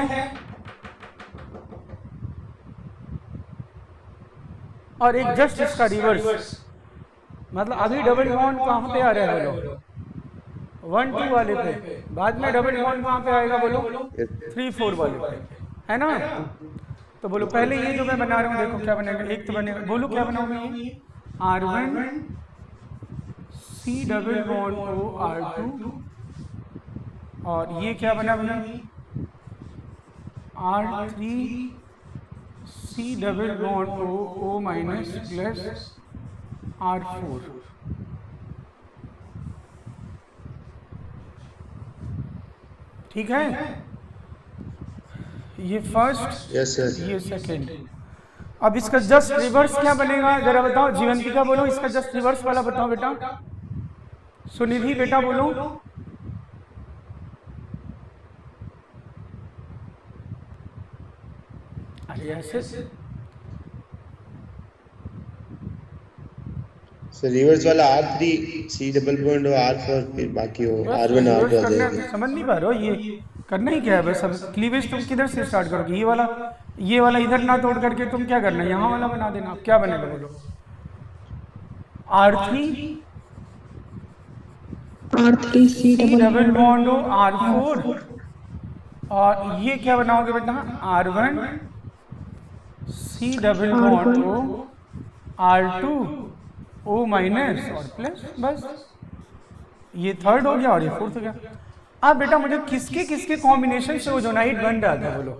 S1: और एक जस्ट इसका रिवर्स, मतलब अभी डबल बॉन्ड कहाँ पे आ रहा है? बोलो 1 2 वाले पे, बाद में डबल बॉन्ड कहाँ पे आएगा? बोलो 3 4 वाले पे, है ना? तो बोलो पहले ये जो मैं बना रहा हूँ, देखो क्या बनेगा। एक तो बनेगा, बोलो क्या बनाऊंगा? ये R1 C double bond O R2, और ये क्या बना भैया? R3 C double bond O O minus plus R4। ठीक है, ये फर्स्ट,
S3: यस सर।
S1: ये सेकंड। अब इसका जस्ट रिवर्स क्या बनेगा जरा बताओ? जीवंतिका बोलो इसका जस्ट रिवर्स वाला बताओ बेटा। सुनिधि बेटा बोलो। अरे ऐसे
S3: सर रिवर्स वाला R3 C डबल बॉन्ड और R4 फिर बाकी हो
S1: बस
S3: R1 R2
S1: रिवर्स
S3: आ
S1: करना है,
S3: जाएंगे।
S1: तो समझ नहीं पा रहे हो ये करना ही क्या है बस। अब क्लीवेज तुम किधर से स्टार्ट करोगे? ये वाला इधर ना तोड़ करके तुम क्या करना है, यहाँ वाला बना देना। अब क्या बनेगा बोलो? R3
S4: R3
S1: C double bond हो R4, और ये क्या बनाओगे बेटा? R1 C डबल बॉन्ड हो R2 O माइनस और प्लस, बस ये थर्ड हो गया और ये फोर्थ हो गया। अब बेटा मुझे किसके किसके कॉम्बिनेशन से ओजोनाइड बन रहा था बोलो?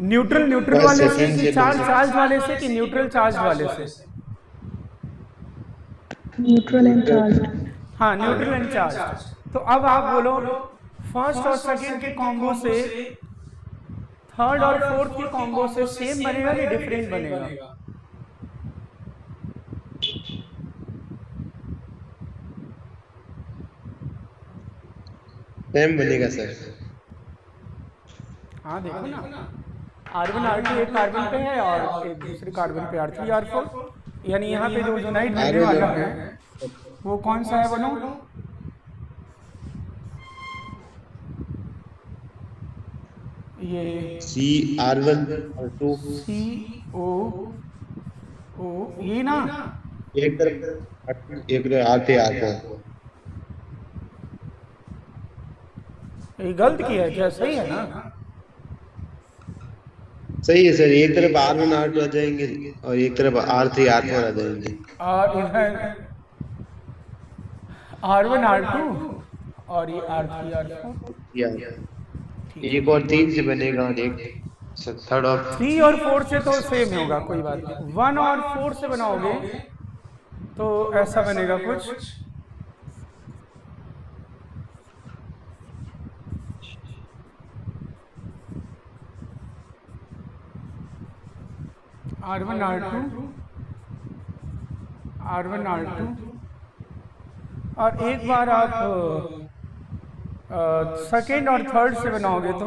S1: न्यूट्रल न्यूट्रल
S3: बस
S1: वाले से
S3: सेकंड
S1: कि
S3: से
S1: चार्ज
S3: बन
S1: चार्ज वाले से कि न्यूट्रल चार्ज वाले से?
S4: Neutral and charge.
S1: हाँ, न्यूट्रल एंड चार्ज। तो अब आप बोलो फर्स्ट और सेकंड के कॉम्बो से थर्ड और फोर्थ के कॉम्बो से सेम बनेगा कि डिफरेंट बनेगा?
S3: सेम बनेगा सर।
S1: हाँ देखो ना, R1 R2 एक कार्बन पे है और एक दूसरे कार्बन पे R3 R4, यानी यहाँ पे जो ओजोनाइड बनने वाला है वो कौन सा है बोलो? ये
S3: C R1 R2
S1: CO ये ना,
S3: एक तरफ R3 R4।
S1: ये गलत किया है क्या? सही है ना?
S3: सही है सर, एक तरफ R1 R2 आ जाएंगे और एक तरफ R3 R4 आ जाएंगे।
S1: और इधर R1 R2 और ये R3 R4।
S3: या एक और 3 से बनेगा और एक थर्ड और
S1: 3 और 4 से तो सेम होगा, कोई बात नहीं। 1 और 4 से बनाओगे तो ऐसा बनेगा कुछ। R1 R2 और एक बार आप सेकेंड और थर्ड से बनाओगे तो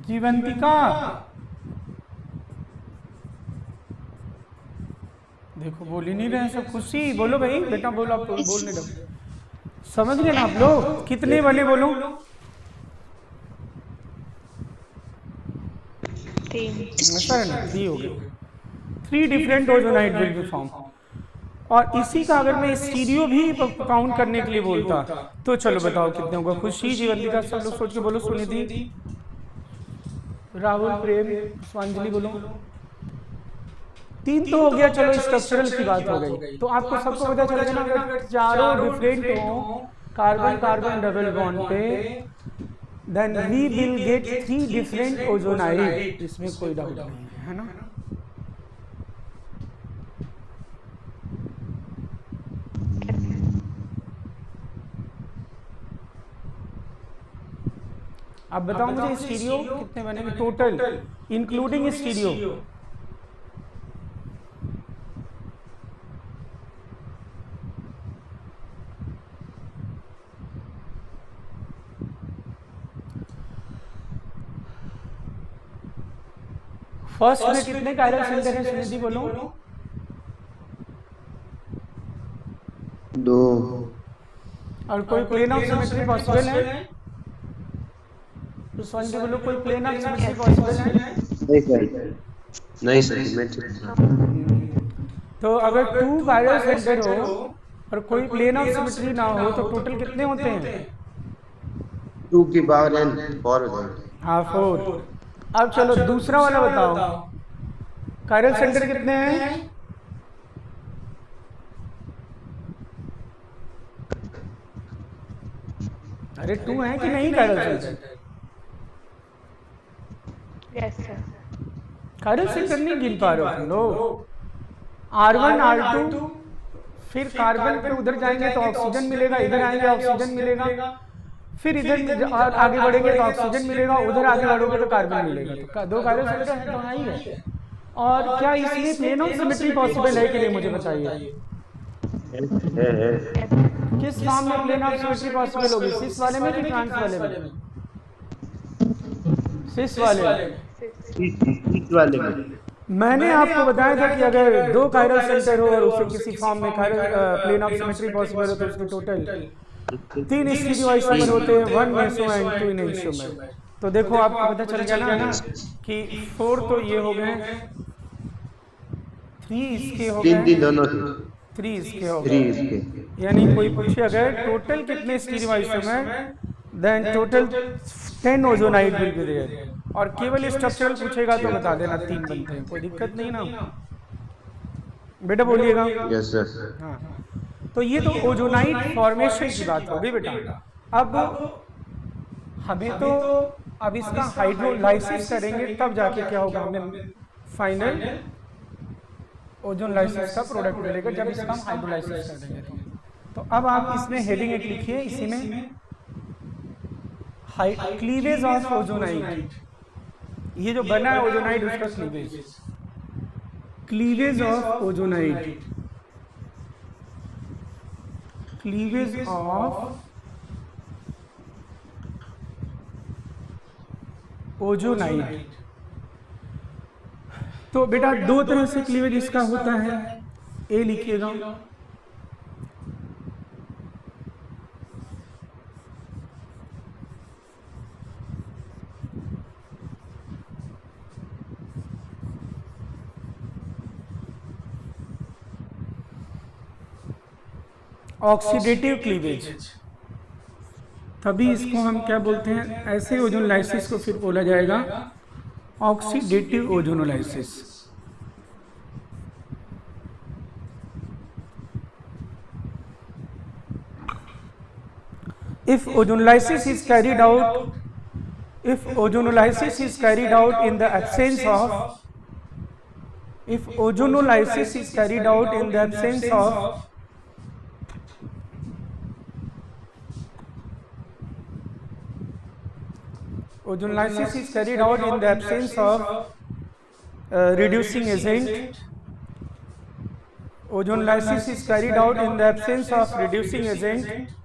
S1: जीवंतिका, देखो बोल ही नहीं रहे सब। खुशी बोलो भाई, बेटा बोलो, आप बोल नहीं रहे। समझ गए ना आप लोग? कितने बने बोलो? 3 हो गए। 3 different ozonide will B form. और इसी का अगर मैं स्टीरियो भी काउंट करने के लिए बोलता तो चलो बताओ कितने होगा? खुशी, जीवंतिका, सब लोग सोच के बोलो। सुनिधि, राहुल, प्रेम, स्वांजलि बोलो। 3 तो हो गया, चलो स्ट्रक्चरल की बात हो गई। तो आपको सबको पता चलेगा ना, अगर चारों डिफरेंट हो कार्बन कार्बन डबल बॉन्ड पे, then we will get 3 different ozonide. इसमें कोई डाउट नहीं है ना? अब बताओ मुझे स्टीरियो कितने बनेंगे टोटल इंक्लूडिंग स्टीरियो? फर्स्ट में कितने कायरल सेंटर है सुनिधि बोलो?
S3: 2।
S1: और कोई प्लेन ऑफ सिमेट्री पॉसिबल है? तो स्वांजलि बोलो, कोई प्लेन ऑफ सिमेट्री पॉसिबल है?
S3: नहीं सर।
S1: तो अगर 2 कायरल सेंटर हो और कोई प्लेन ऑफ सिमेट्री ना हो तो टोटल कितने होते हैं?
S3: 2 की पावर n 4 हो जाएगा।
S1: हाँ 4। अब चलो दूसरा वाला बताओ, कायरल सेंटर कितने हैं? अरे 2 है कि नहीं chiral centre?
S4: Yes sir.
S1: Chiral centre नहीं गिन पा रहे हो तुम लोग। R1 R2 फिर कार्बन पे उधर जाएंगे तो ऑक्सीजन मिलेगा, इधर आएंगे ऑक्सीजन मिलेगा, फिर इधर आगे बढ़ेंगे तो ऑक्सीजन मिलेगा, उधर आगे बढ़ोगे तो कार्बन मिलेगा। तो 2 कायरल सेंटर है तो हाँ ही है। और क्या इसमें प्लेन ऑफ सिमेट्री पॉसिबल है कि नहीं मुझे बताइए? किस फॉर्म में प्लेन ऑफ सिमेट्री पॉसिबल होगी? सिस वाले में कि ट्रांस वाले में? सिस वाले में।
S2: इस वाले में
S1: मैंने आपको बताया था कि अगर दो कायरल सेंटर हो और उसे किसी फॉर्म में प्लेन ऑफ सिमेट्री पॉसिबल हो तो उसके टोटल 3 स्टीरियो आइसोमर होते हैं, 1 मेसो एंड 2 एनैंटियोमर। तो देखो आपको पता चल गया ना कि 4 तो ये हो गए, 3 इसके हो
S3: तीन
S1: गए,
S3: दोनों
S1: 3 इसके हो
S3: 3
S1: गए।
S3: इसके।
S1: यानी कोई पूछे अगर टोटल कितने stereoisomer, then total 10 ozonide will be there. और केवल स्ट्रक्चरल पूछेगा तो बता देना 3 बनते हैं, कोई दिक्कत नहीं ना बेटा, बोलिएगा।
S3: Yes sir.
S1: हाँ, तो ये तो ओजोनाइड फॉर्मेशन की बात हो गई बेटा। अब हमें तो अब इसका हाइड्रोलाइसिस करेंगे तब जाके क्या होगा, हमें फाइनल ओजोन लाइसिस का प्रोडक्ट मिलेगा जब इसका हम हाइड्रोलाइसिस कर देंगे। तो अब आप इसमें हेडिंग एक लिखिए, इसी में क्लीवेज ऑफ ओजोनाइड। ये जो बना है ओजोनाइड उसका cleavage, cleavage of ozonide, cleavage of ozonide. तो बेटा 2 तरह से क्लीवेज इसका होता है, ए लिखिएगा, ऑक्सीडेटिव क्लीवेज। तभी इसको हम क्या बोलते हैं, ऐसे ओजोनोलाइसिस को फिर बोला जाएगा oxidative ozonolysis. If ozonolysis is carried out, if ozonolysis is carried out in the absence of, if ozonolysis is carried out in the absence of ozonolysis is carried out in the absence of reducing agent, ozonolysis is carried out in the absence of reducing agent,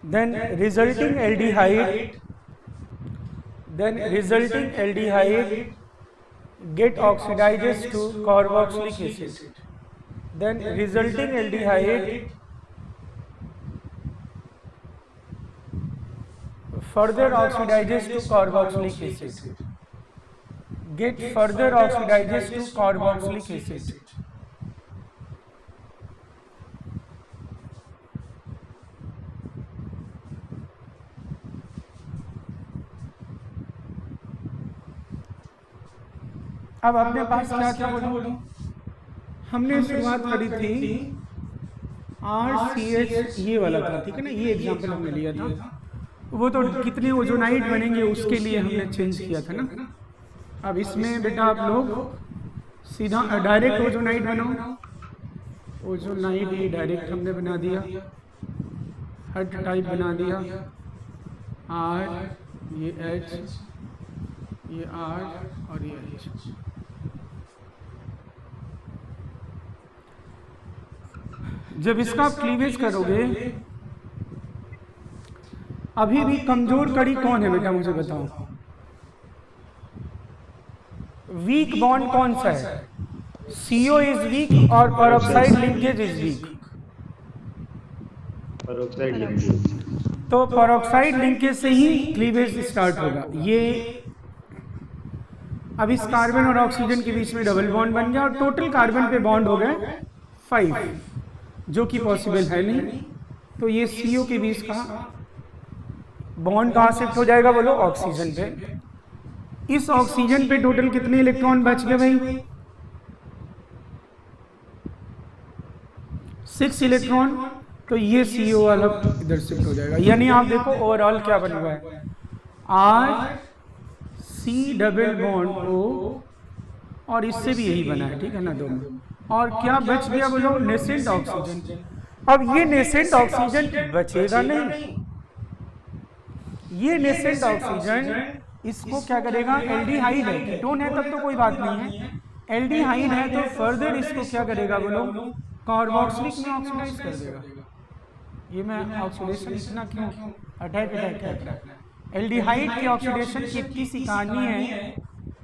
S1: then resulting aldehyde get oxidizes to carboxylic acid, then resulting aldehyde further oxidizes to carboxylic acid, get further oxidizes to carboxylic acid. अब अपने पास क्या क्या बोलो, हमने शुरुआत करी थी RCH ये वाला था, ठीक है ना, ये एग्जांपल हमने लिया था। वो तो कितने ओजोनाइड बनेंगे उसके लिए हमने चेंज किया था ना। अब इसमें बेटा आप लोग सीधा डायरेक्ट ओजोनाइड बनाओ, ओजोनाइड ये डायरेक्ट हमने बना दिया, हट टाइप बना दिया, R ये H ये R और ये H। जब इसका आप क्लीवेज करोगे, अभी भी कमजोर कड़ी कौन है बेटा मुझे बताओ, वीक बॉन्ड कौन सा है, CO इज वीक और peroxide linkage is weak.
S2: Peroxide linkage,
S1: तो पेरोक्साइड लिंकेज से ही क्लीवेज स्टार्ट होगा। ये अब इस कार्बन और ऑक्सीजन के बीच में डबल बॉन्ड बन गया और टोटल कार्बन पे बॉन्ड हो गए 5, जो कि पॉसिबल है नहीं। तो ये CO के बीच का बॉन्ड कहाँ शिफ्ट हो जाएगा बोलो, ऑक्सीजन पे। इस ऑक्सीजन पे टोटल कितने इलेक्ट्रॉन बच गए भाई, 6 इलेक्ट्रॉन। तो ये CO वाला इधर शिफ्ट हो जाएगा। यानी आप देखो ओवरऑल क्या बन हुआ है, RC डबल बॉन्ड O, और इससे भी यही बना है, ठीक है ना, दोनों। और क्या बच गया बोलो, नेसेंट ऑक्सीजन। अब ये नेसेंट ऑक्सीजन बचेगा नहीं, ये नेसेंट ऑक्सीजन इसको क्या करेगा, एल्डिहाइड है, कीटोन है तब तो कोई बात नहीं है, एल्डिहाइड है तो फर्दर इसको क्या करेगा बोलो, कार्बोक्सिलिक में ऑक्सीडाइज कर देगा। ये मैं ऑक्सीडेशन इतना क्यों अटैक कर रहा है। एल्डिहाइड के ऑक्सीडेशन की इतनी सी कहानी है,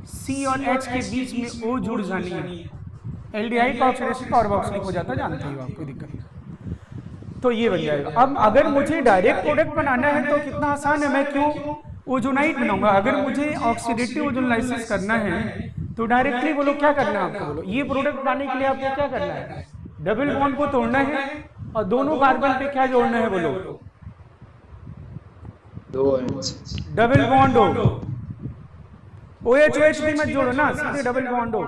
S1: सी और एच के बीच में ओ जुड़ जानी है। एल्डिहाइड का ऑक्सीडेशन कार्बोक्सिलिक हो जाता है, जानते ही हो आप, कोई दिक्कत नहीं। तो ये बन जाएगा। अब अगर मुझे डायरेक्ट प्रोडक्ट बनाना है तो कितना आसान है, मैं क्यों ओजोनाइड बनाऊंगा। अगर मुझे ऑक्सीडेटिव ओजोनाइसिस करना है तो डायरेक्टली बोलो क्या करना है आपको, बोलो ये प्रोडक्ट बनाने के लिए आपको क्या करना है, डबल बॉन्ड को तोड़ना है और दोनों कार्बन पे क्या जोड़ना है, बोलो
S2: 2 H।
S1: डबल बॉन्ड हो। OH OH भी मत जोड़ो ना, सीधे डबल बॉन्ड हो।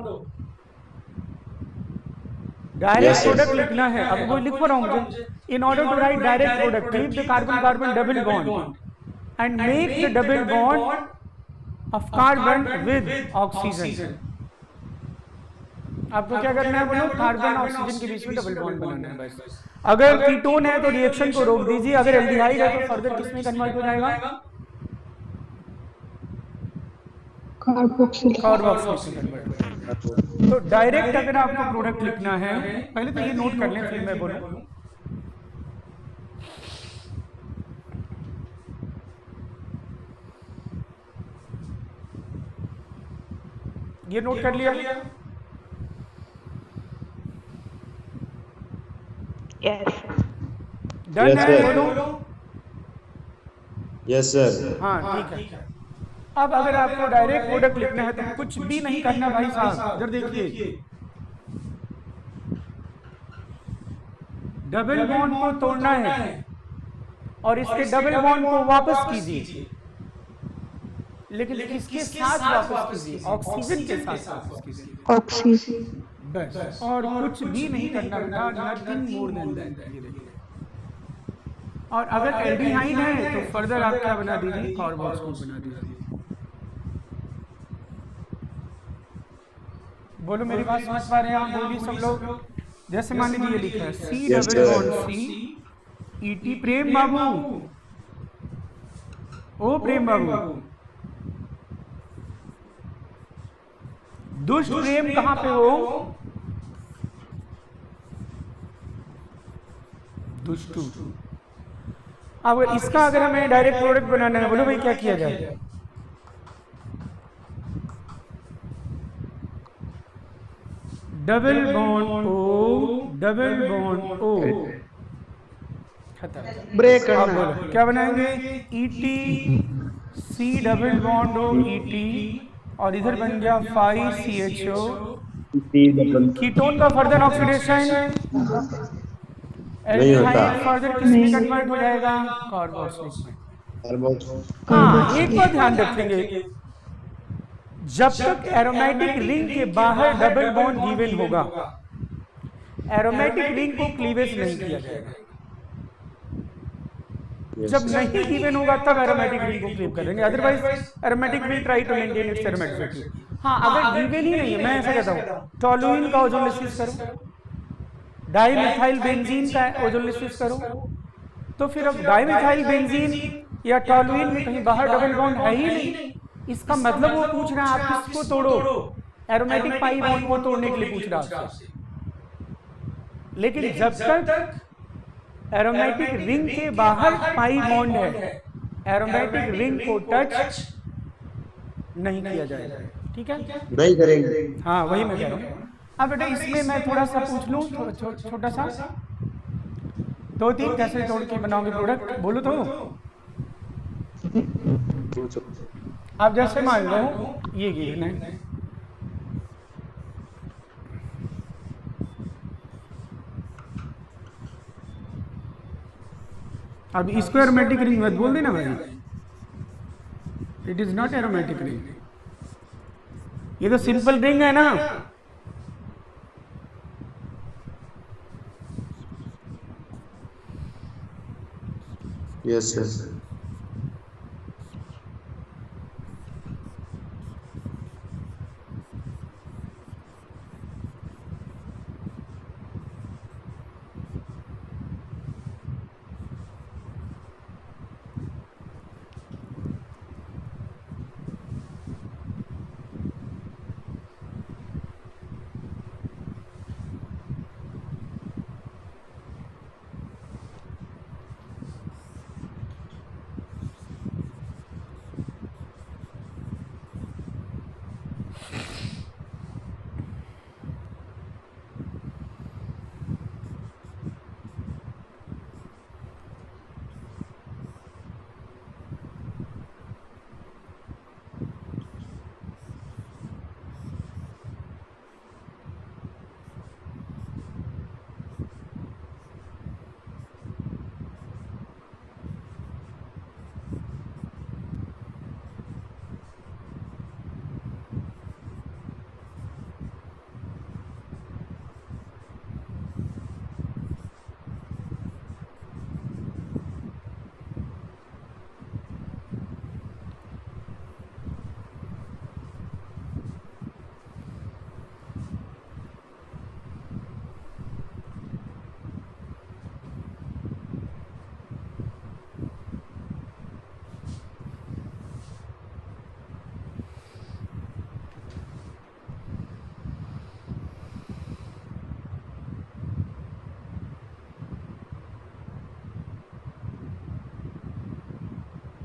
S1: डायरेक्ट प्रोडक्ट लिखना है, अब वो लिख रहा हूं मुझे, in order to write direct product keep the carbon carbon double bond and make the double bond of carbon with oxygen. आपको क्या करना है, बोलो कार्बन ऑक्सीजन के बीच में डबल बॉन्ड बनाना है बस। अगर कीटोन है तो रिएक्शन को रोक दीजिए, अगर एल्डिहाइड है तो फर्दर किसमें कन्वर्ट हो जाएगा,
S4: कार्बोक्सिल।
S1: कार्बोक्सिलिक में कन्वर्ट हो जाएगा। तो डायरेक्ट अगर आपको प्रोडक्ट लिखना है, पहले तो ये नोट कर लें फिर मैं बोलूं। ये नोट कर लिया,
S4: Yes.
S1: डन
S2: Yes,
S1: है,
S2: sir.
S1: बोलो।
S2: Yes sir.
S1: हाँ ठीक है। अब अगर आपको डायरेक्ट प्रोडक्ट लिखना है तो कुछ भी नहीं करना भाई साहब, इधर देखिए, डबल बॉन्ड को तोड़ना है और इसके डबल बॉन्ड को वापस कीजिए, लेकिन किसके साथ वापस कीजिए, ऑक्सीजन के साथ वापस कीजिए
S4: Oxygen.
S1: बस, और कुछ भी नहीं करना बेटा, नथिंग मोर देन दैट। ये देखिए, और अगर एल्डिहाइड है तो फर्दर आप क्या बना दीजिए, कार्बोक्सिल बना दीजिए। बोलो मेरी बात समझ पा रहे हैं आप, बोलिए सब लोग। जैसे मान लीजिए ये लिखा है C
S2: Yes,
S1: double
S2: sir.
S1: Bond C ET, Prem Babu, ओ प्रेम बाबू, दुष्ट प्रेम कहां पे हो, दुष्टू। अब इसका अगर हमें डायरेक्ट प्रोडक्ट बनाना है, बोलो भाई क्या किया जाए, double bond O, double bond O, खत्म,
S2: ब्रेक
S1: अब
S2: करना।
S1: बोलो क्या बनाएंगे, ET C double bond O ET, और इधर बन गया 5CHO। कीटोन का फर्दर ऑक्सीडेशन एल्डिहाइड फर्दर किस में कन्वर्ट हो जाएगा, कार्बोक्सिलिक में। हाँ एक बात ध्यान रखेंगे, जब तक एरोमेटिक रिंग के बाहर डबल बॉन्ड गिवन होगा, एरोमेटिक रिंग को क्लीवेज नहीं किया जाएगा। जब नहीं गिवन होगा तब एरोमेटिक रिंग को क्लीव करेंगे, otherwise aromatic will try to maintain its aromaticity. हाँ अगर गिवन ही नहीं है, मैं ऐसा कहता हूँ टोलुइन का ओजोनलिसिस करो, डाइमिथाइल बेंजीन का ओजोनलिसिस करो, तो फिर अब डाइमिथाइल बेंजीन या टोलुइन में कहीं बाहर डबल बॉन्ड है ही नहीं, इसका मतलब वो पूछ रहा है आप किसको तोड़ो, एरोमेटिक पाई बॉन्ड को तोड़ने के लिए पूछ रहा है आपसे। लेकिन जब तक एरोमेटिक रिंग के बाहर पाई बॉन्ड है, एरोमेटिक रिंग को टच नहीं किया जाएगा, ठीक है,
S2: नहीं करेंगे।
S1: हाँ वही मैं कह रहा हूँ। अब बेटा इसमें मैं थोड़ा सा पूछ लूँ, छोटा सा, 2-3 कैसे तोड़ के बनाओगे प्रोडक्ट, बोलो तो। अब जैसे मान लो ये गिवन है, अब इसको एरोमेटिक रिंग मत बोल देना भाई, it is not aromatic ring, ये तो सिंपल रिंग है ना।
S2: Yes sir.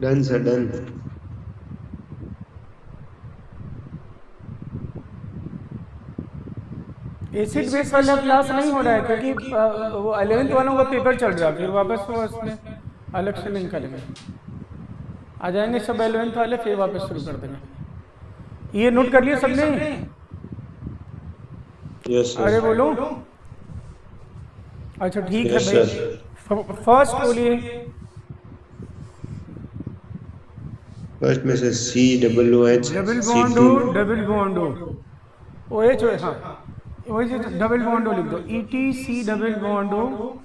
S3: Done sir done.
S1: Acid base वाला क्लास नहीं हो रहा है क्योंकि वो 11th वालों का पेपर चल रहा है, फिर वापस वो उसमें अलग से नहीं करेंगे। आ जाएंगे सब 11th वाले, फिर वापस शुरू कर देंगे। ये नोट कर लिया सबने?
S2: यस
S1: अरे
S2: सर।
S1: बोलो। अच्छा ठीक है
S2: यस
S1: भाई,
S2: सर।
S1: फर्स्ट बोलिए।
S3: फर्स्ट में से COOH
S1: डबल बॉन्ड हो, डबल बॉन्ड हो, ओ एच हो, हाँ वही से डबल बॉन्ड हो लिख दो। ETC डबल बॉन्ड हो,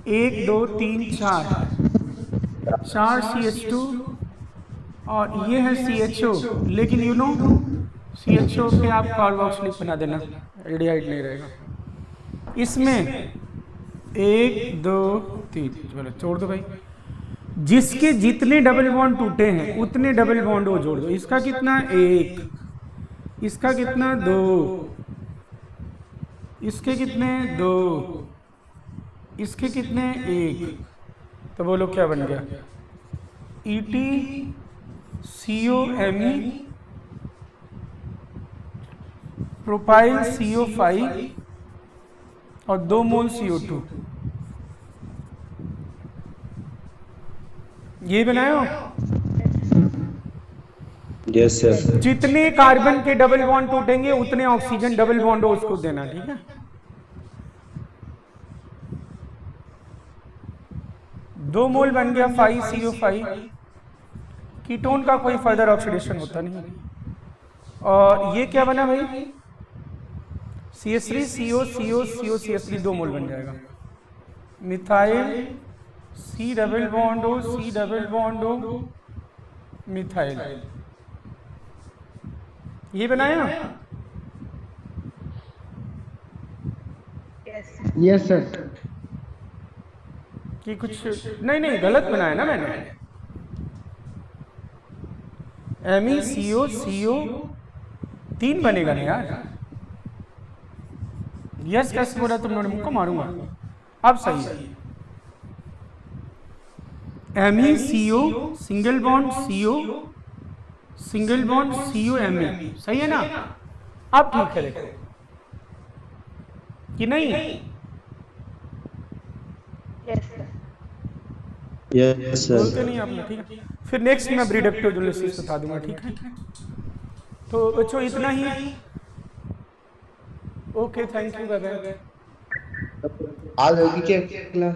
S1: 1 2 3 4 CH2 और ये है CHO, लेकिन यू नो CHO पे आप कार्बोक्सिलिक बना देना, रेडियाइड नहीं रहेगा इसमें। 1 2 3, चलो छोड़ दो भाई। जिसके जितने डबल बॉन्ड टूटे हैं उतने डबल बॉन्ड वो जोड़ दो। इसका कितना 1, इसका कितना 2, इसके कितने 2, इसके कितने 1, तो बोलो क्या बन गया? ETCOMe प्रोपाइल CO5 और 2 मोल CO2, ये बनाए हो?
S2: Yes sir.
S1: जितने कार्बन के डबल बॉन्ड टूटेंगे उतने ऑक्सीजन डबल बॉन्ड हो उसको देना, ठीक है? 2 मोल बन गया 5CO5। कीटोन का कोई फर्दर ऑक्सीडेशन होता नहीं। और ये क्या बना भाई? CH3 CO CO CO CH3 2 मोल बन जाएगा। मिथाइल C डबल बॉन्ड हो, C डबल बॉन्ड हो, मिथाइल, ये बनाया?
S4: Yes.
S5: Yes sir.
S1: कि कुछ नहीं गलत बनाया ना मैंने। MECO CO 3 बनेगा ना यार। यस कैसे बोला तुम लोगों ने? मुझको मारूंगा। अब सही है। MECO single bond CO single bond CO ME, सही है ना? अब ठीक है, देखो कि नहीं?
S4: Yes, sir.
S2: यस
S1: बोलते
S2: सर।
S1: नहीं आपने, ठीक है? फिर नेक्स्ट मैं रिडक्टिव न्यूक्लियोसिस बता दूंगा, ठीक है? तो बच्चों इतना ही। Okay, thank you, bye bye.
S3: आज होगी क्या क्लास?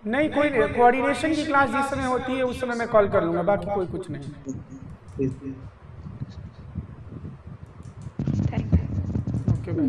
S1: नहीं, कोई कोऑर्डिनेशन की क्लास जिस समय होती है उस समय मैं कॉल कर लूंगा, बाकी कोई कुछ नहीं।
S4: Thank you.
S1: Okay bye.